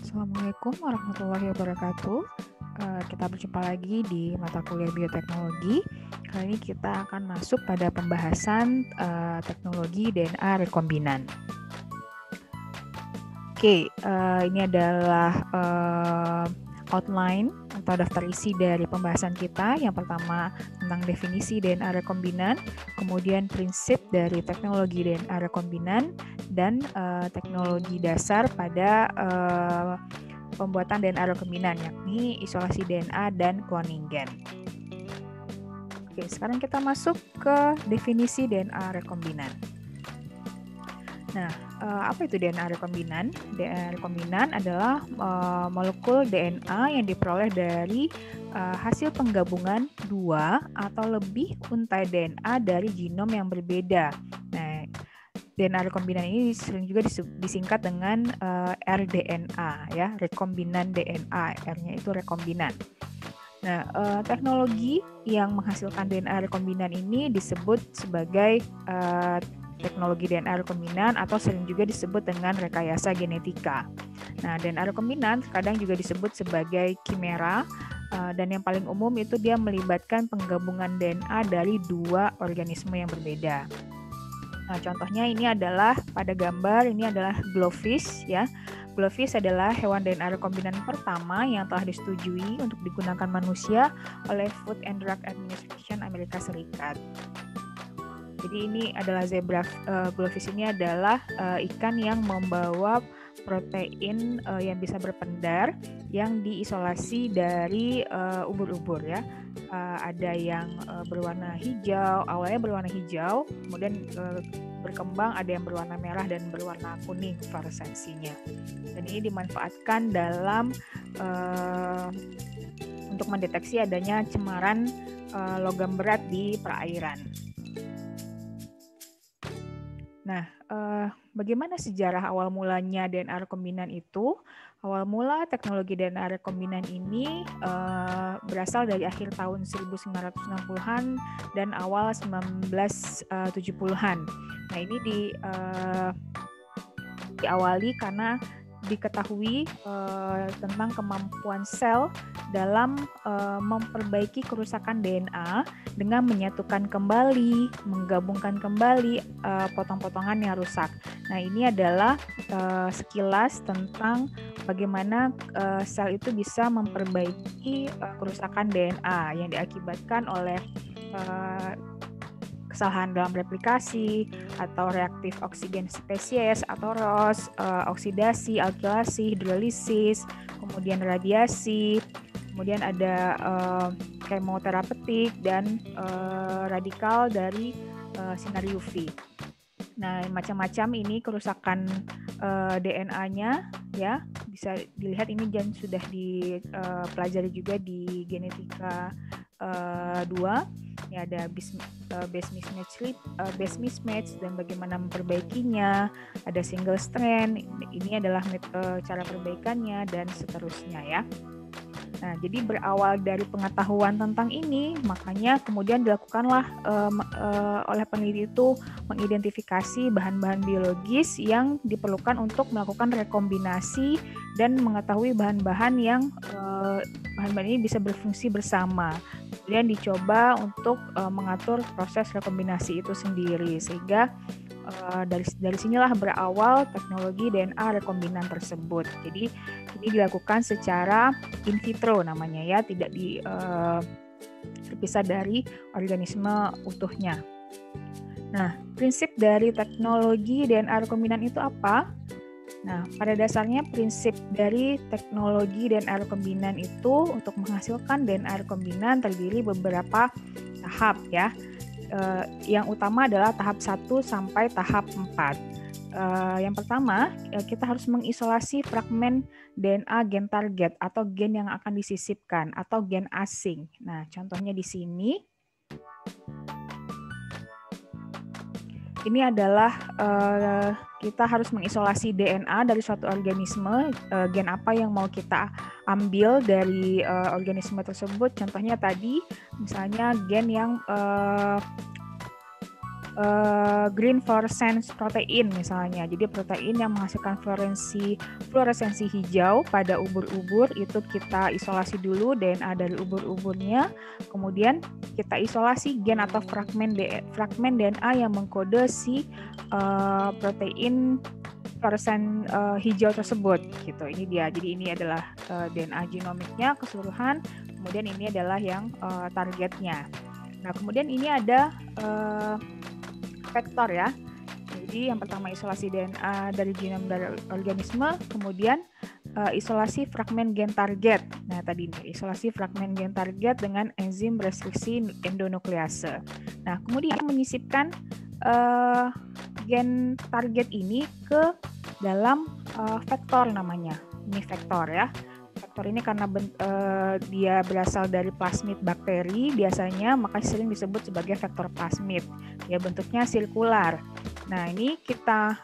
Assalamualaikum warahmatullahi wabarakatuh. Kita berjumpa lagi di mata kuliah bioteknologi. Kali ini kita akan masuk pada pembahasan teknologi DNA rekombinan. Oke, ini adalah outline atau daftar isi dari pembahasan kita. Yang pertama tentang definisi DNA rekombinan, kemudian prinsip dari teknologi DNA rekombinan, dan teknologi dasar pada pembuatan DNA rekombinan, yakni isolasi DNA dan cloning gen. Oke, sekarang kita masuk ke definisi DNA rekombinan. Nah, apa itu DNA rekombinan? DNA rekombinan adalah molekul DNA yang diperoleh dari hasil penggabungan dua atau lebih untai DNA dari genom yang berbeda. Nah, DNA rekombinan ini sering juga disingkat dengan rDNA, ya, rekombinan DNA. R-nya itu rekombinan. Nah, teknologi yang menghasilkan DNA rekombinan ini disebut sebagai teknologi DNA rekombinan atau sering juga disebut dengan rekayasa genetika. Nah, DNA rekombinan kadang juga disebut sebagai kimera, dan yang paling umum itu dia melibatkan penggabungan DNA dari dua organisme yang berbeda. Nah, contohnya ini adalah pada gambar ini adalah glowfish, ya. Glowfish adalah hewan DNA rekombinan pertama yang telah disetujui untuk digunakan manusia oleh Food and Drug Administration Amerika Serikat. Jadi ini adalah zebra glowfish ini adalah ikan yang membawa protein yang bisa berpendar yang diisolasi dari ubur-ubur, ya. Ada yang berwarna hijau, awalnya berwarna hijau, kemudian berkembang ada yang berwarna merah dan berwarna kuning fluoresensinya. Dan ini dimanfaatkan dalam untuk mendeteksi adanya cemaran logam berat di perairan. Nah, bagaimana sejarah awal mulanya DNA rekombinan itu? Awal mula teknologi DNA rekombinan ini berasal dari akhir tahun 1960-an dan awal 1970-an. Nah, ini diawali karena diketahui tentang kemampuan sel dalam memperbaiki kerusakan DNA dengan menyatukan kembali, menggabungkan kembali potong-potongan yang rusak. Nah, ini adalah sekilas tentang bagaimana sel itu bisa memperbaiki kerusakan DNA yang diakibatkan oleh kesalahan dalam replikasi atau reaktif oksigen spesies atau ROS, oksidasi, alkilasi, hidrolisis, kemudian radiasi, kemudian ada kemoterapeutik dan radikal dari sinar UV. Nah, macam-macam ini kerusakan DNA-nya, ya, bisa dilihat ini dan sudah dipelajari juga di genetika 2. Ya, ada base mismatch dan bagaimana memperbaikinya, ada single strand, ini adalah cara perbaikannya dan seterusnya, ya. Nah, jadi berawal dari pengetahuan tentang ini, makanya kemudian dilakukanlah oleh peneliti itu mengidentifikasi bahan-bahan biologis yang diperlukan untuk melakukan rekombinasi dan mengetahui bahan-bahan yang bahan-bahan ini bisa berfungsi bersama. Kemudian dicoba untuk mengatur proses rekombinasi itu sendiri, sehingga dari sinilah berawal teknologi DNA rekombinan tersebut. Jadi ini dilakukan secara in vitro namanya, ya, tidak terpisah dari organisme utuhnya. Nah, prinsip dari teknologi DNA rekombinan itu apa? Nah, pada dasarnya prinsip dari teknologi DNA rekombinan itu untuk menghasilkan DNA rekombinan terdiri beberapa tahap, ya. Yang utama adalah tahap 1 sampai tahap 4. Yang pertama, kita harus mengisolasi fragmen DNA gen target atau gen yang akan disisipkan atau gen asing. Nah, contohnya di sini. Ini adalah kita harus mengisolasi DNA dari suatu organisme, gen apa yang mau kita ambil dari organisme tersebut. Contohnya tadi, misalnya gen yang green fluorescence protein misalnya. Jadi protein yang menghasilkan fluoresensi hijau pada ubur-ubur itu kita isolasi dulu DNA dari ubur-uburnya. Kemudian kita isolasi gen atau fragmen DNA yang mengkode si protein fluoresen hijau tersebut gitu. Ini dia. Jadi ini adalah DNA genomiknya keseluruhan. Kemudian ini adalah yang targetnya. Nah, kemudian ini ada vektor ya. Jadi yang pertama isolasi DNA dari genom dari organisme, kemudian isolasi fragmen gen target. Nah, tadi ini isolasi fragmen gen target dengan enzim restriksi endonuklease. Nah, kemudian menyisipkan gen target ini ke dalam vektor namanya. Ini vektor ya. Vektor ini karena dia berasal dari plasmid bakteri biasanya, maka sering disebut sebagai vektor plasmid. Ya, bentuknya sirkular. Nah, ini kita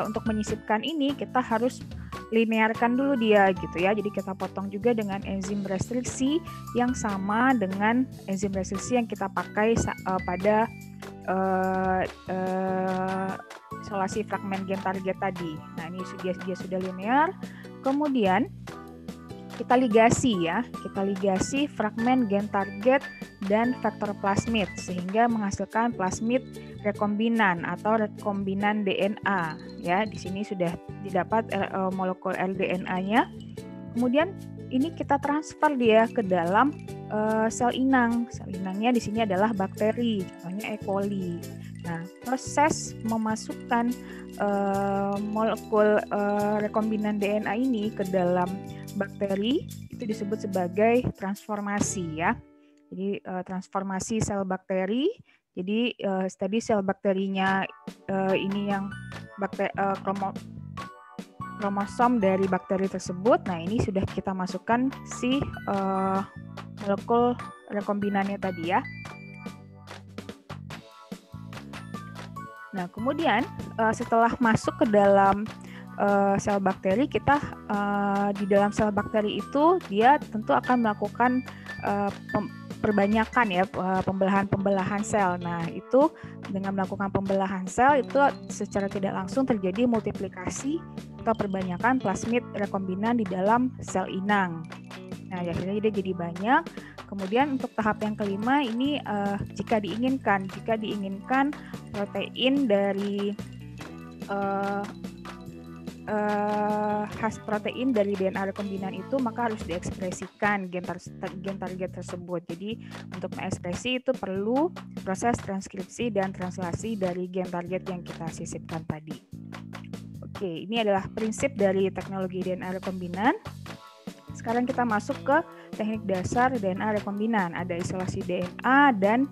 untuk menyisipkan ini kita harus linearkan dulu dia gitu ya. Jadi kita potong juga dengan enzim restriksi yang sama dengan enzim restriksi yang kita pakai pada isolasi fragmen gen target tadi. Nah, ini dia sudah linear. Kemudian kita ligasi ya, kita ligasi fragmen gen target dan vektor plasmid sehingga menghasilkan plasmid rekombinan atau rekombinan DNA ya. Di sini sudah didapat molekul rDNA-nya. Kemudian ini kita transfer dia ke dalam sel inang. Sel inangnya di sini adalah bakteri, contohnya E. coli. Nah, proses memasukkan molekul rekombinan DNA ini ke dalam bakteri itu disebut sebagai transformasi ya. Jadi transformasi sel bakteri. Jadi tadi sel bakterinya ini yang kromosom dari bakteri tersebut. Nah, ini sudah kita masukkan si molekul rekombinannya tadi ya. Nah, kemudian setelah masuk ke dalam sel bakteri, kita di dalam sel bakteri itu dia tentu akan melakukan perbanyakan ya, pembelahan sel. Nah, itu dengan melakukan pembelahan sel itu secara tidak langsung terjadi multiplikasi atau perbanyakan plasmid rekombinan di dalam sel inang. Nah, akhirnya dia jadi banyak. Kemudian untuk tahap yang kelima ini jika diinginkan protein dari khas protein dari DNA rekombinan itu maka harus diekspresikan gen target tersebut. Jadi untuk mengekspresi itu perlu proses transkripsi dan translasi dari gen target yang kita sisipkan tadi. Oke, ini adalah prinsip dari teknologi DNA rekombinan. Sekarang kita masuk ke teknik dasar DNA rekombinan. Ada isolasi DNA dan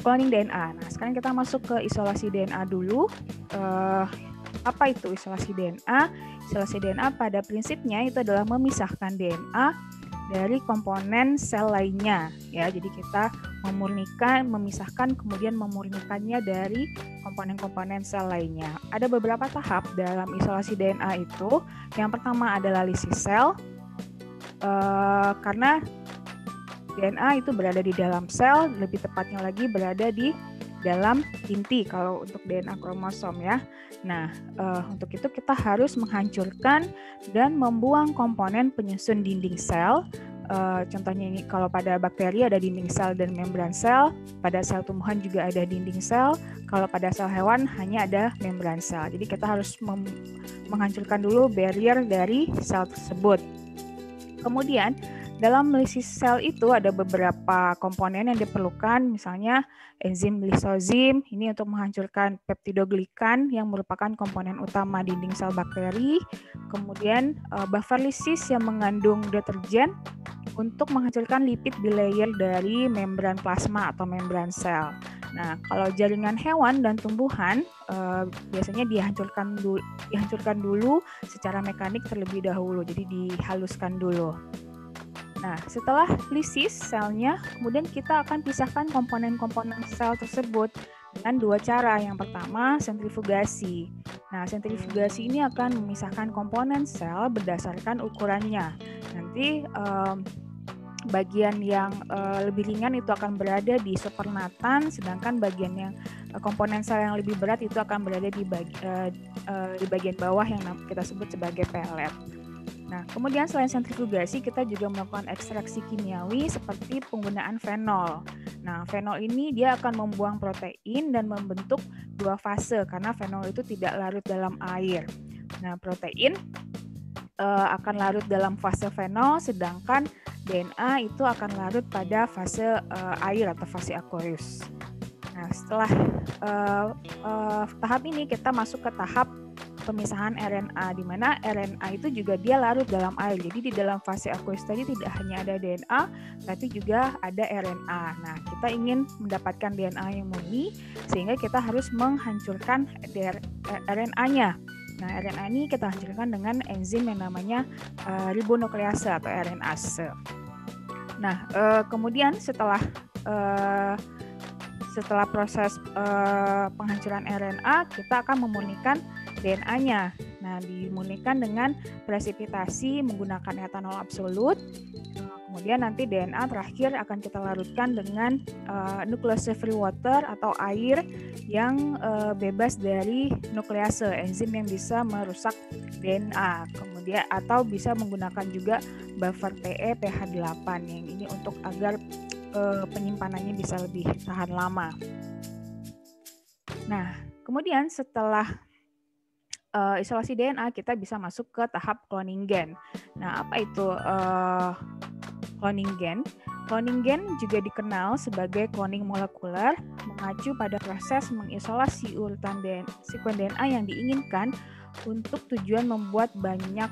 cloning DNA. Nah, sekarang kita masuk ke isolasi DNA dulu. Apa itu isolasi DNA? Isolasi DNA pada prinsipnya itu adalah memisahkan DNA dari komponen sel lainnya ya. Jadi kita memisahkan kemudian memurnikannya dari komponen-komponen sel lainnya. Ada beberapa tahap dalam isolasi DNA itu. Yang pertama adalah lisis sel. Karena DNA itu berada di dalam sel, lebih tepatnya lagi berada di dalam inti kalau untuk DNA kromosom ya. Nah, untuk itu kita harus menghancurkan dan membuang komponen penyusun dinding sel. Contohnya ini kalau pada bakteri ada dinding sel dan membran sel, pada sel tumbuhan juga ada dinding sel, kalau pada sel hewan hanya ada membran sel. Jadi kita harus menghancurkan dulu barrier dari sel tersebut. Kemudian dalam lisis sel itu ada beberapa komponen yang diperlukan, misalnya enzim lisozim, ini untuk menghancurkan peptidoglikan yang merupakan komponen utama dinding sel bakteri. Kemudian buffer lisis yang mengandung deterjen untuk menghancurkan lipid bilayer dari membran plasma atau membran sel. Nah, kalau jaringan hewan dan tumbuhan biasanya dihancurkan dulu secara mekanik terlebih dahulu, jadi dihaluskan dulu. Nah, setelah lisis selnya, kemudian kita akan pisahkan komponen-komponen sel tersebut dengan dua cara. Yang pertama, sentrifugasi. Nah, sentrifugasi ini akan memisahkan komponen sel berdasarkan ukurannya. Nanti bagian yang lebih ringan itu akan berada di supernatan, sedangkan bagian yang komponen sel yang lebih berat itu akan berada di bagian bawah yang kita sebut sebagai pelet. Nah, kemudian selain sentrifugasi, kita juga melakukan ekstraksi kimiawi seperti penggunaan fenol. Nah, fenol ini dia akan membuang protein dan membentuk dua fase karena fenol itu tidak larut dalam air. Nah, protein akan larut dalam fase fenol, sedangkan DNA itu akan larut pada fase air atau fase aqueous. Nah, setelah tahap ini kita masuk ke tahap pemisahan RNA, di mana RNA itu juga dia larut dalam air. Jadi di dalam fase aqueous tadi tidak hanya ada DNA, tapi juga ada RNA. Nah, kita ingin mendapatkan DNA yang murni, sehingga kita harus menghancurkan RNA-nya. Nah, RNA ini kita hancurkan dengan enzim yang namanya ribonuklease atau RNase. Nah, kemudian setelah proses penghancuran RNA, kita akan memurnikan DNA-nya. Nah, dimurnikan dengan presipitasi menggunakan etanol absolut. Kemudian nanti DNA terakhir akan kita larutkan dengan nuclease free water atau air yang bebas dari nuklease, enzim yang bisa merusak DNA. Kemudian atau bisa menggunakan juga buffer PE pH 8 yang ini untuk agar penyimpanannya bisa lebih tahan lama. Nah, kemudian setelah isolasi DNA, kita bisa masuk ke tahap cloning gen. Nah, apa itu cloning gen? Cloning gen juga dikenal sebagai cloning molekuler, mengacu pada proses mengisolasi urutan sekuen DNA yang diinginkan untuk tujuan membuat banyak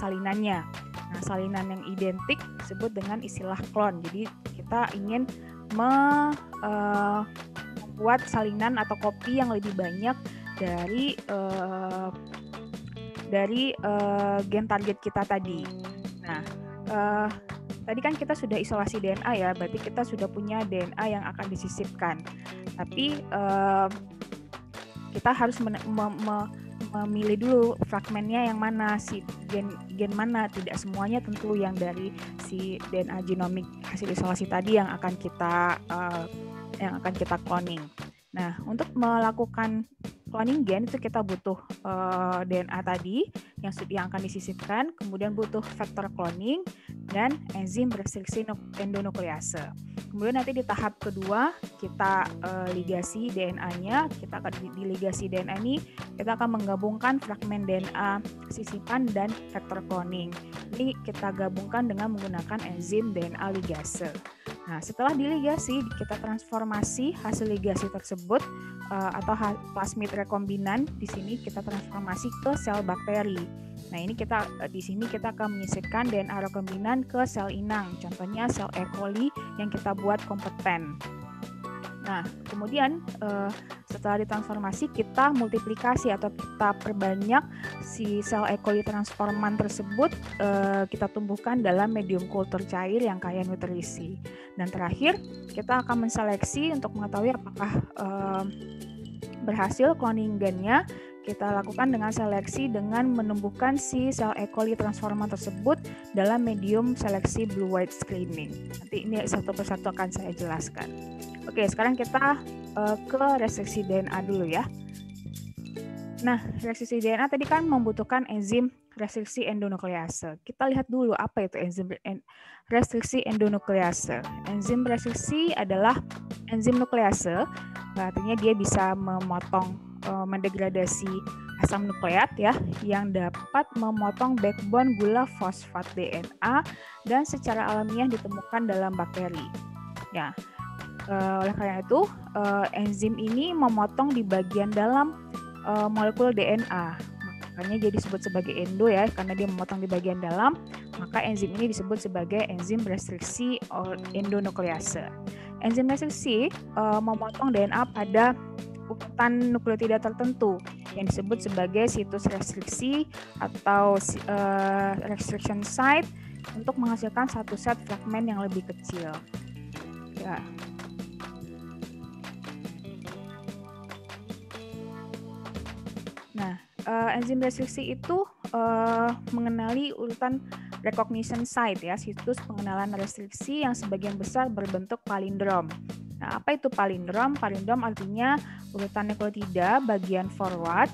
salinannya. Nah, salinan yang identik disebut dengan istilah klon. Jadi kita ingin membuat salinan atau kopi yang lebih banyak dari gen target kita tadi. Nah, tadi kan kita sudah isolasi DNA ya, berarti kita sudah punya DNA yang akan disisipkan. Tapi kita harus memilih dulu fragmennya yang mana, si gen mana. Tidak semuanya tentu yang dari si DNA genomik hasil isolasi tadi yang akan kita cloning. Nah, untuk melakukan cloning gen itu kita butuh DNA tadi yang akan disisipkan, kemudian butuh vektor cloning dan enzim restriksi endonuklease. Kemudian nanti di tahap kedua kita ligasi DNA-nya, kita akan diligasi DNA ini, kita akan menggabungkan fragmen DNA sisipan dan vektor cloning. Ini kita gabungkan dengan menggunakan enzim DNA ligase. Nah, setelah diligasi, kita transformasi hasil ligasi tersebut atau plasmid rekombinan. Di sini kita transformasi ke sel bakteri. Nah, ini di sini kita akan menyisipkan DNA rekombinan ke sel inang. Contohnya sel E. coli yang kita buat kompeten. Nah, kemudian setelah ditransformasi, kita multiplikasi atau kita perbanyak si sel E. coli transforman tersebut, kita tumbuhkan dalam medium kultur cair yang kaya nutrisi. Dan terakhir, kita akan menseleksi untuk mengetahui apakah berhasil cloning gennya. Kita lakukan dengan seleksi dengan menumbuhkan si sel E. coli transforman tersebut dalam medium seleksi blue white screening. Nanti ini satu persatu akan saya jelaskan. Oke, sekarang kita ke restriksi DNA dulu ya. Nah, restriksi DNA tadi kan membutuhkan enzim restriksi endonuklease. Kita lihat dulu apa itu enzim restriksi endonuklease. Enzim restriksi adalah enzim nuklease, artinya dia bisa mendegradasi asam nukleat ya, yang dapat memotong backbone gula fosfat DNA dan secara alamiah ditemukan dalam bakteri. Ya. Oleh karena itu, enzim ini memotong di bagian dalam molekul DNA. Makanya dia disebut sebagai endo ya, karena dia memotong di bagian dalam, maka enzim ini disebut sebagai enzim restriksi endonuklease. Enzim restriksi memotong DNA pada urutan nukleotida tertentu yang disebut sebagai situs restriksi atau restriction site untuk menghasilkan satu set fragmen yang lebih kecil. Ya. Nah, enzim restriksi itu mengenali urutan recognition site ya, situs pengenalan restriksi yang sebagian besar berbentuk palindrom. Nah, apa itu palindrom? Palindrom artinya urutan nukleotida bagian forward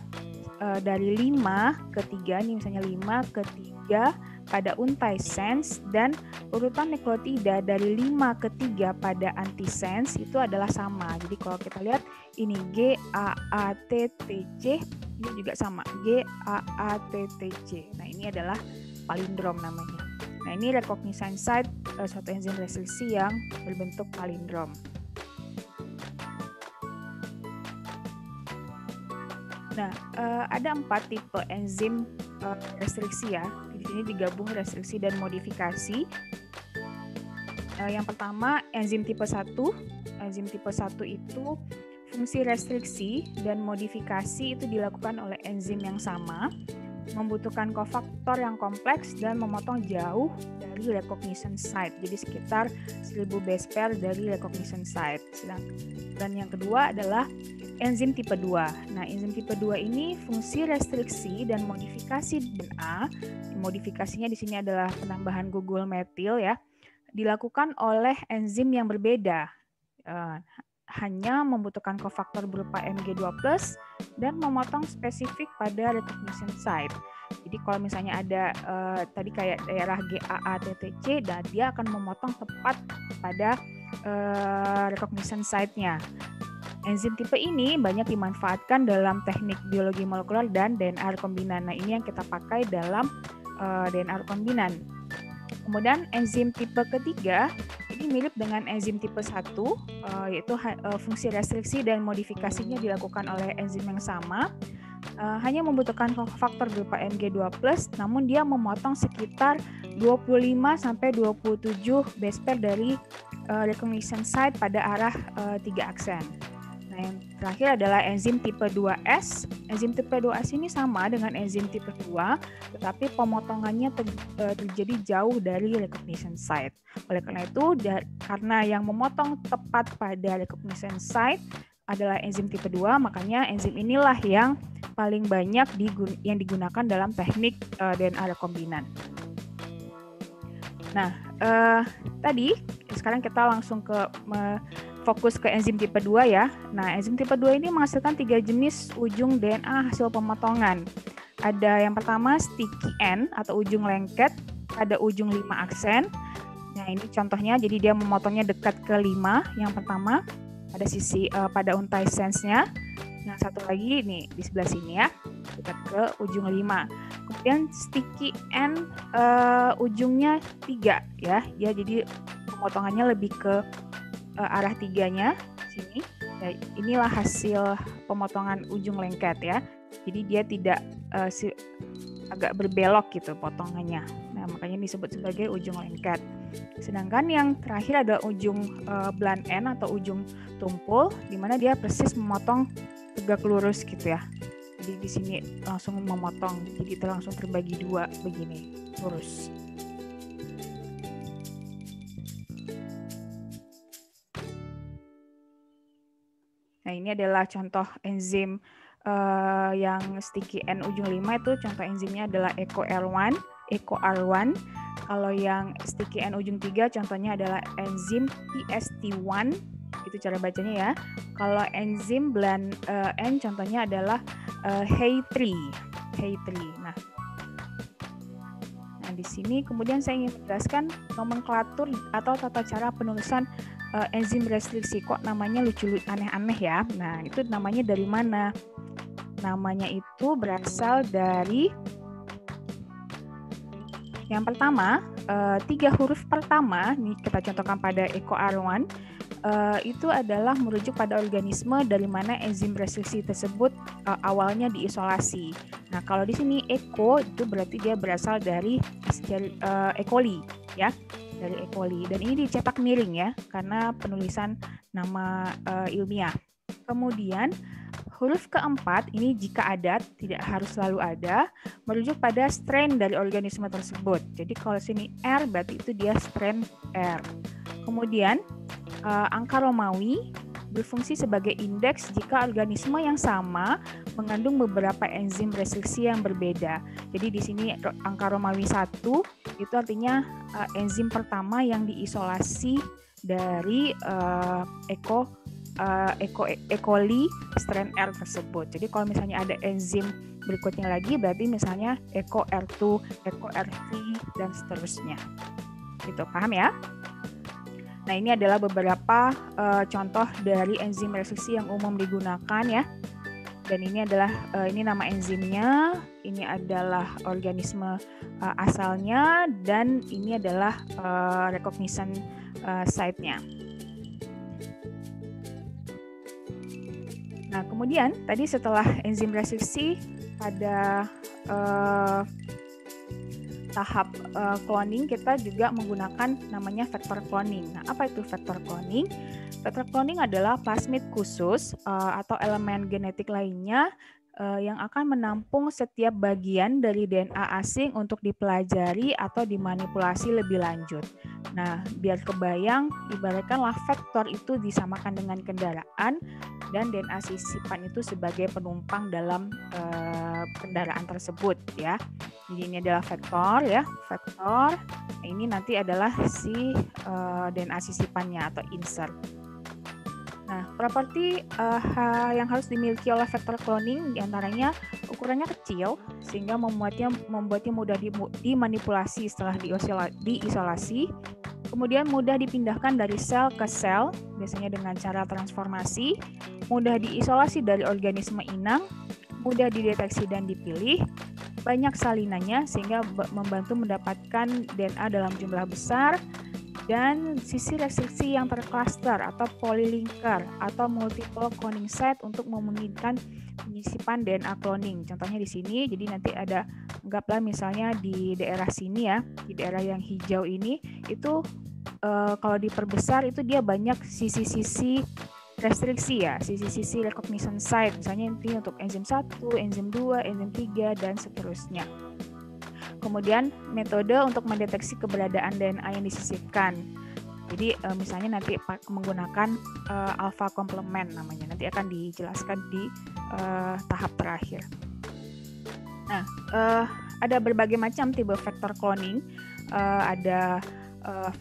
dari 5 ke 3, ini misalnya 5 ke 3 pada antisense, dan urutan nukleotida dari 5 ke 3 pada antisense itu adalah sama. Jadi kalau kita lihat ini GAATTC, ini juga sama GAATTC. Nah, ini adalah palindrom namanya. Nah, ini recognition site suatu enzim restriksi yang berbentuk palindrom. Nah, ada 4 tipe enzim restriksi ya. Di sini digabung restriksi dan modifikasi. Yang pertama, enzim tipe 1. Enzim tipe 1 itu fungsi restriksi dan modifikasi itu dilakukan oleh enzim yang sama, membutuhkan kofaktor yang kompleks dan memotong jauh dari recognition site. Jadi sekitar 1000 base pair dari recognition site. Dan yang kedua adalah enzim tipe 2. Nah, enzim tipe 2 ini fungsi restriksi dan modifikasi DNA. Modifikasinya di sini adalah penambahan gugur metil ya. Dilakukan oleh enzim yang berbeda. Hanya membutuhkan kofaktor berupa Mg2+ dan memotong spesifik pada recognition site. Jadi kalau misalnya ada tadi kayak daerah GAATTC, dan dia akan memotong tepat pada recognition site-nya. Enzim tipe ini banyak dimanfaatkan dalam teknik biologi molekuler dan DNA rekombinan. Nah, ini yang kita pakai dalam DNA rekombinan. Kemudian enzim tipe ketiga ini mirip dengan enzim tipe 1, yaitu fungsi restriksi dan modifikasinya dilakukan oleh enzim yang sama. Hanya membutuhkan faktor berupa Mg2+, namun dia memotong sekitar 25-27 base pair dari recognition site pada arah 3 aksen. Nah, yang terakhir adalah enzim tipe 2S. Enzim tipe 2S ini sama dengan enzim tipe 2, tetapi pemotongannya terjadi jauh dari recognition site. Oleh karena itu, karena yang memotong tepat pada recognition site adalah enzim tipe 2, makanya enzim inilah yang paling banyak yang digunakan dalam teknik DNA rekombinan. Nah, tadi sekarang kita langsung fokus ke enzim tipe 2 ya. Nah, enzim tipe 2 ini menghasilkan 3 jenis ujung DNA hasil pemotongan. Ada yang pertama sticky end atau ujung lengket pada ujung 5 aksen. Nah, ini contohnya, jadi dia memotongnya dekat ke 5. Yang pertama pada sisi pada antisense-nya. Yang satu lagi nih di sebelah sini ya, dekat ke ujung 5. Kemudian sticky end ujungnya 3 ya. Ya, jadi pemotongannya lebih ke arah 3-nya sini. Ya, inilah hasil pemotongan ujung lengket ya. Jadi dia tidak agak berbelok gitu potongannya. Nah, makanya disebut sebagai ujung lengket. Sedangkan yang terakhir ada ujung blunt end atau ujung tumpul, di mana dia persis memotong tegak lurus gitu ya. Jadi di sini langsung memotong, jadi langsung terbagi 2 begini, lurus. Nah, ini adalah contoh enzim yang sticky end ujung 5 itu contoh enzimnya adalah EcoR1. Kalau yang sticky end ujung 3 contohnya adalah enzim PST1. Itu cara bacanya ya. Kalau enzim blunt end contohnya adalah HEY3. Nah, di sini kemudian saya ingin menjelaskan nomenklatur atau tata cara penulisan enzim restriksi. Kok namanya lucu aneh-aneh ya. Nah, itu namanya dari mana? Namanya itu berasal dari yang pertama, 3 huruf pertama, ini kita contohkan pada EcoR1, itu adalah merujuk pada organisme dari mana enzim restriksi tersebut awalnya diisolasi. Nah, kalau di sini Eco itu berarti dia berasal dari E. coli ya. Dari E. coli, dan ini dicetak miring ya karena penulisan nama ilmiah. Kemudian huruf keempat ini jika ada, tidak harus selalu ada, merujuk pada strain dari organisme tersebut. Jadi kalau sini R berarti itu dia strain R. Kemudian angka Romawi berfungsi sebagai indeks jika organisme yang sama mengandung beberapa enzim restriksi yang berbeda. Jadi di sini angka Romawi 1 itu artinya enzim pertama yang diisolasi dari E. coli strain R tersebut. Jadi kalau misalnya ada enzim berikutnya lagi berarti misalnya ECO R2, ECO R3 dan seterusnya. Gitu, paham ya? Nah, ini adalah beberapa contoh dari enzim restriksi yang umum digunakan ya. Dan ini adalah ini nama enzimnya, ini adalah organisme asalnya, dan ini adalah recognition site-nya. Nah, kemudian tadi setelah enzim restriksi pada tahap cloning, kita juga menggunakan namanya vektor cloning. Nah, apa itu vektor cloning? Vektor cloning adalah plasmid khusus atau elemen genetik lainnya yang akan menampung setiap bagian dari DNA asing untuk dipelajari atau dimanipulasi lebih lanjut. Nah, biar kebayang, ibaratkanlah vektor itu disamakan dengan kendaraan dan DNA sisipan itu sebagai penumpang dalam kendaraan tersebut ya. Jadi ini adalah vektor ya, vektor. Nah, ini nanti adalah si DNA sisipannya atau insert. Nah, properti yang harus dimiliki oleh vektor cloning diantaranya ukurannya kecil sehingga membuatnya mudah dimanipulasi setelah diisolasi. Kemudian mudah dipindahkan dari sel ke sel, biasanya dengan cara transformasi, mudah diisolasi dari organisme inang, mudah dideteksi dan dipilih, banyak salinannya sehingga membantu mendapatkan DNA dalam jumlah besar, dan sisi restriksi yang tercluster atau polylinker atau multiple cloning site untuk memungkinkan penyisipan DNA cloning. Contohnya di sini, jadi nanti ada, anggaplah misalnya di daerah sini ya, di daerah yang hijau ini, itu kalau diperbesar itu dia banyak sisi-sisi restriksi ya, sisi-sisi recognition site, misalnya ini untuk enzim 1, enzim 2, enzim 3, dan seterusnya. Kemudian metode untuk mendeteksi keberadaan DNA yang disisipkan. Jadi misalnya nanti menggunakan alpha complement namanya, nanti akan dijelaskan di tahap terakhir. Nah, ada berbagai macam tipe vektor cloning, ada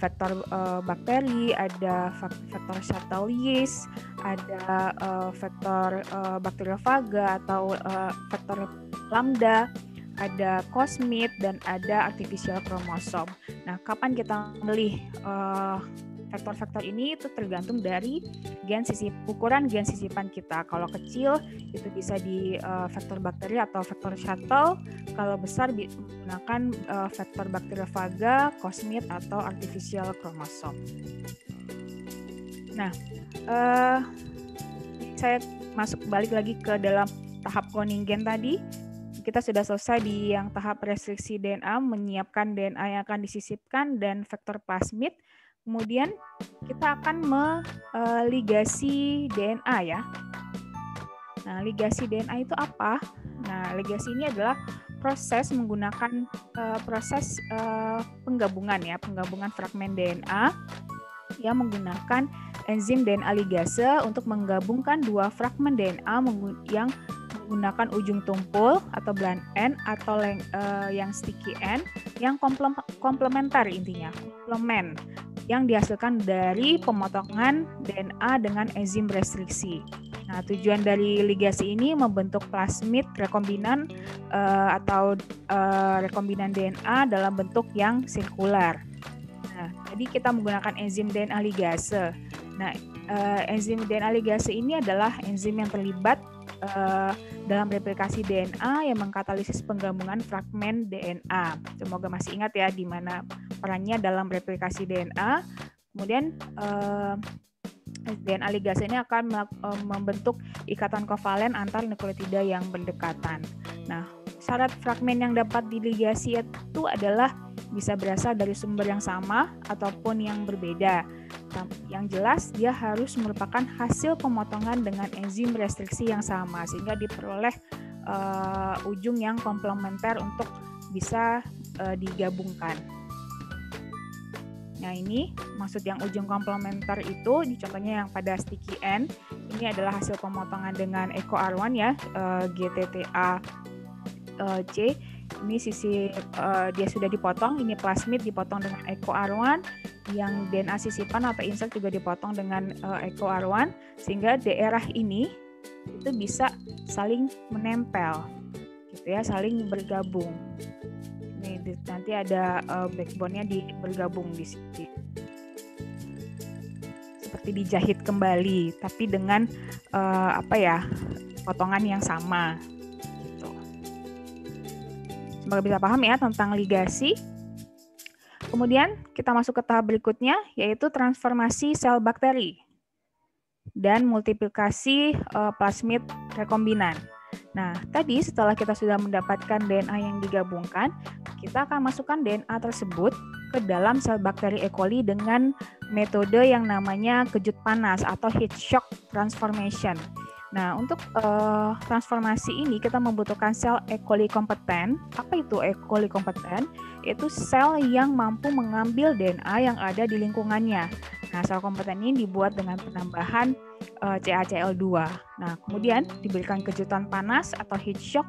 vektor bakteri, ada vektor shuttle yeast, ada vektor bakteriofaga atau vektor lambda, ada cosmid, dan ada artificial chromosome. Nah, kapan kita memilih vektor-vektor ini itu tergantung dari ukuran gen sisipan kita. Kalau kecil itu bisa di vektor bakteri atau vektor shuttle. Kalau besar menggunakan vektor bakteriofaga, cosmid atau artificial chromosome. Nah, saya balik lagi ke dalam tahap cloning gen tadi. Kita sudah selesai di yang tahap restriksi DNA, menyiapkan DNA yang akan disisipkan dan vektor plasmid. Kemudian kita akan meligasi DNA ya. Nah, ligasi DNA itu apa? Nah, ligasi ini adalah proses menggunakan proses penggabungan fragmen DNA yang menggunakan enzim DNA ligase untuk menggabungkan dua fragmen DNA yang menggunakan ujung tumpul atau blunt end atau yang sticky end yang komplementer, intinya komplement yang dihasilkan dari pemotongan DNA dengan enzim restriksi. Nah, tujuan dari ligasi ini membentuk plasmid rekombinan atau rekombinan DNA dalam bentuk yang sirkular. Nah, jadi kita menggunakan enzim DNA ligase. Nah, enzim DNA ligase ini adalah enzim yang terlibat dalam replikasi DNA yang mengkatalisis penggabungan fragmen DNA. Semoga masih ingat ya di mana perannya dalam replikasi DNA. Kemudian DNA ligase ini akan membentuk ikatan kovalen antar nukleotida yang berdekatan. Nah, syarat fragmen yang dapat diligasi itu adalah bisa berasal dari sumber yang sama ataupun yang berbeda. Yang jelas dia harus merupakan hasil pemotongan dengan enzim restriksi yang sama sehingga diperoleh ujung yang komplementer untuk bisa digabungkan. Nah, ini maksud yang ujung komplementer itu, di contohnya yang pada sticky end, ini adalah hasil pemotongan dengan EcoR1 ya, GTTA C. Ini sisi dia sudah dipotong, ini plasmid dipotong dengan EcoR1, yang DNA sisipan atau insert juga dipotong dengan EcoR1, sehingga daerah ini itu bisa saling menempel, gitu ya, saling bergabung. Ini nanti ada backbone-nya bergabung di sini. Seperti dijahit kembali, tapi dengan potongan yang sama. Gitu. Semoga bisa paham ya tentang ligasi. Kemudian kita masuk ke tahap berikutnya, yaitu transformasi sel bakteri dan multiplikasi plasmid rekombinan. Nah, tadi setelah kita sudah mendapatkan DNA yang digabungkan, kita akan masukkan DNA tersebut ke dalam sel bakteri E. coli dengan metode yang namanya kejut panas atau heat shock transformation. Nah, untuk transformasi ini kita membutuhkan sel E. coli kompeten. Apa itu E. coli kompeten? Yaitu sel yang mampu mengambil DNA yang ada di lingkungannya. Nah, sel kompeten ini dibuat dengan penambahan CaCl2. Nah, kemudian diberikan kejutan panas atau heat shock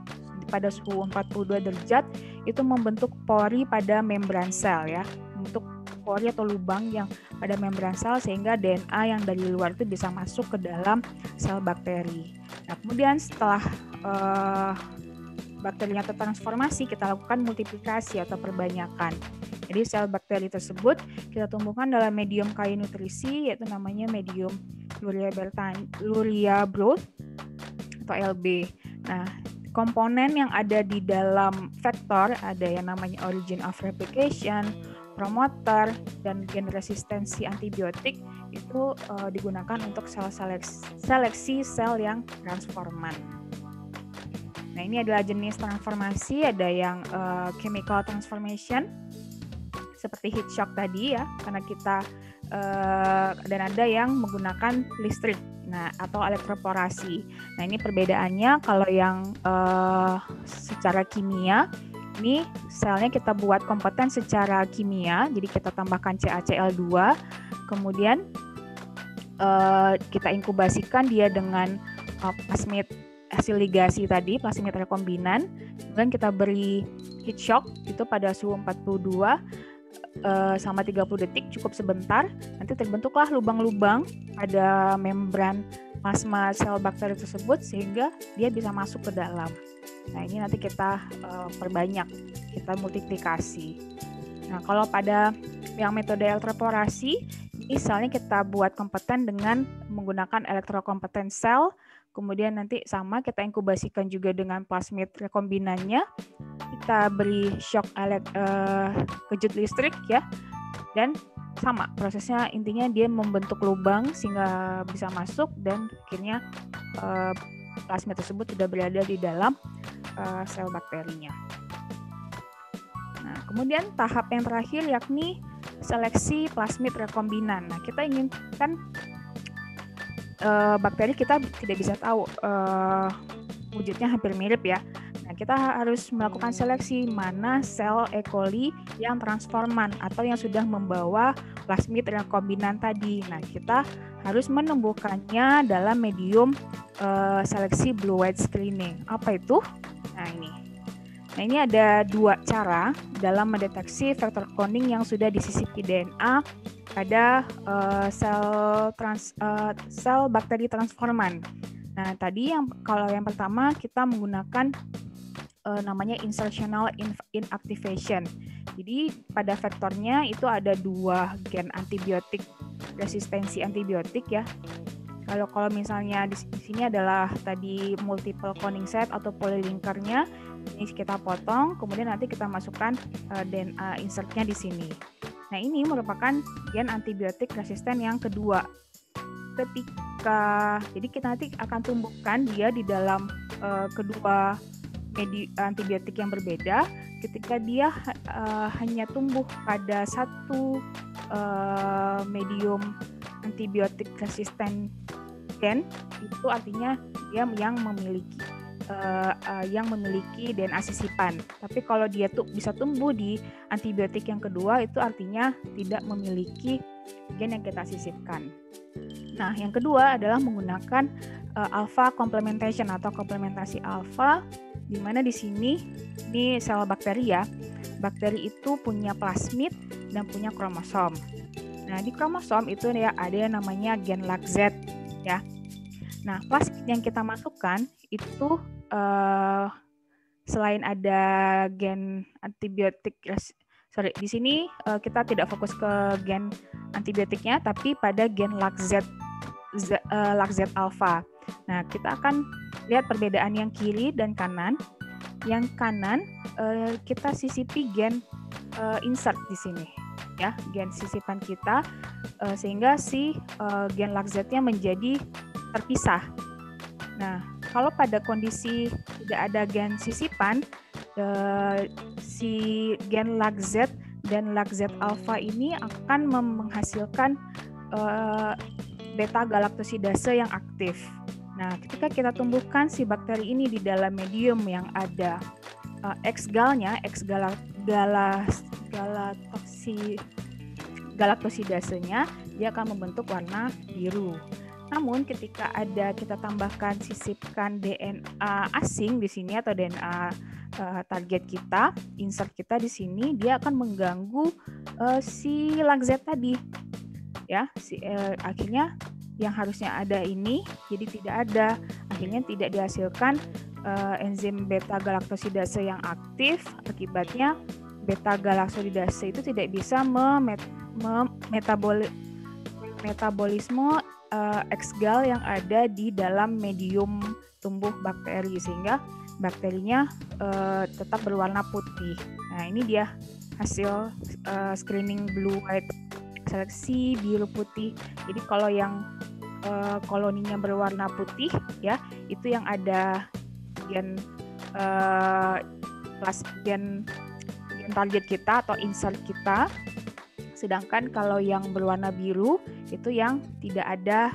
pada suhu 42 derajat, itu membentuk pori pada membran sel ya. Untuk pori atau lubang yang pada membran sel sehingga DNA yang dari luar itu bisa masuk ke dalam sel bakteri. Nah, kemudian setelah bakterinya tertransformasi, kita lakukan multiplikasi atau perbanyakan. Jadi sel bakteri tersebut kita tumbuhkan dalam medium kaya nutrisi, yaitu namanya medium Luria broth atau LB. Nah, komponen yang ada di dalam vektor ada yang namanya origin of replication, promoter, dan gen resistensi antibiotik itu digunakan untuk seleksi sel yang transforman. Nah, ini adalah jenis transformasi, ada yang chemical transformation seperti heat shock tadi ya, karena kita dan ada yang menggunakan listrik, nah atau elektroporasi. Nah, ini perbedaannya. Kalau yang secara kimia, ini selnya kita buat kompeten secara kimia, jadi kita tambahkan CaCl2, kemudian kita inkubasikan dia dengan plasmid hasil ligasi tadi, plasmid rekombinan, kemudian kita beri heat shock itu pada suhu 42 sama 30 detik, cukup sebentar. Nanti terbentuklah lubang-lubang pada membran plasma sel bakteri tersebut sehingga dia bisa masuk ke dalam. Nah, ini nanti kita perbanyak, kita multiplikasi. Nah, kalau pada yang metode elektroporasi, misalnya kita buat kompeten dengan menggunakan elektrokompeten sel, kemudian nanti sama kita inkubasikan juga dengan plasmid rekombinannya, kita beri shock kejut listrik ya, dan sama prosesnya, intinya dia membentuk lubang sehingga bisa masuk dan akhirnya plasmid tersebut sudah berada di dalam sel bakterinya. Nah, kemudian tahap yang terakhir yakni seleksi plasmid rekombinan. Nah, kita inginkan bakteri kita tidak bisa tahu wujudnya hampir mirip ya. Nah, kita harus melakukan seleksi mana sel E. coli yang transforman atau yang sudah membawa plasmid rekombinan tadi. Nah, kita harus menemukannya dalam medium seleksi blue white screening. Apa itu? Nah, ini ada dua cara dalam mendeteksi vektor cloning yang sudah disisipi DNA pada sel bakteri transforman. Nah, tadi kalau yang pertama kita menggunakan namanya insertional inactivation. Jadi pada vektornya itu ada dua gen antibiotik, resistensi antibiotik ya. Kalau misalnya di sini adalah tadi multiple cloning site atau polylinkernya, ini kita potong, kemudian nanti kita masukkan DNA insertnya di sini. Nah, ini merupakan gen antibiotik resisten yang kedua. Jadi kita nanti akan tumbuhkan dia di dalam kedua antibiotik yang berbeda. Ketika dia hanya tumbuh pada satu medium antibiotik resisten gen, itu artinya dia yang memiliki. yang memiliki DNA sisipan. Tapi kalau dia tuh bisa tumbuh di antibiotik yang kedua, itu artinya tidak memiliki gen yang kita sisipkan. Nah, yang kedua adalah menggunakan alpha complementation atau komplementasi alpha, di mana di sini ini sel bakteri ya. Bakteri itu punya plasmid dan punya kromosom. Nah, di kromosom itu ya ada yang namanya gen LAC-Z ya. Nah, plasmid yang kita masukkan itu selain ada gen antibiotik, di sini kita tidak fokus ke gen antibiotiknya, tapi pada gen LAC-Z alpha. Nah, kita akan lihat perbedaan yang kiri dan kanan. Yang kanan kita sisipi gen insert di sini, ya, gen sisipan kita, sehingga si gen LAC-Z-nya menjadi terpisah. Nah, kalau pada kondisi tidak ada gen sisipan, si gen LAC-Z dan LAC-Z alpha ini akan menghasilkan beta galaktosidase yang aktif. Nah, ketika kita tumbuhkan si bakteri ini di dalam medium yang ada X-galnya, galaktosidasenya, dia akan membentuk warna biru. Namun ketika kita tambahkan sisipkan DNA asing di sini atau DNA target kita, insert kita di sini, dia akan mengganggu si LAC-Z tadi. Ya, akhirnya yang harusnya ada ini jadi tidak ada. Akhirnya tidak dihasilkan enzim beta galaktosidase yang aktif. Akibatnya beta galaktosidase itu tidak bisa metabolisme X-gal yang ada di dalam medium tumbuh bakteri, sehingga bakterinya tetap berwarna putih. Nah, ini dia hasil screening blue white, seleksi biru putih. Jadi kalau yang koloninya berwarna putih ya, itu yang ada gen target kita atau insert kita. Sedangkan kalau yang berwarna biru itu yang tidak ada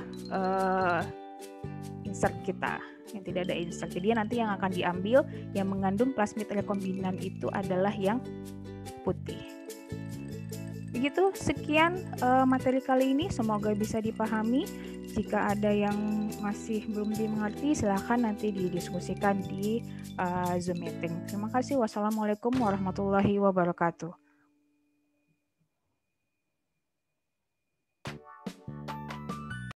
insert kita, yang tidak ada insert. Jadi nanti yang akan diambil yang mengandung plasmid rekombinan itu adalah yang putih. Begitu, sekian materi kali ini, semoga bisa dipahami. Jika ada yang masih belum dimengerti, silakan nanti didiskusikan di Zoom meeting. Terima kasih. Wassalamualaikum warahmatullahi wabarakatuh.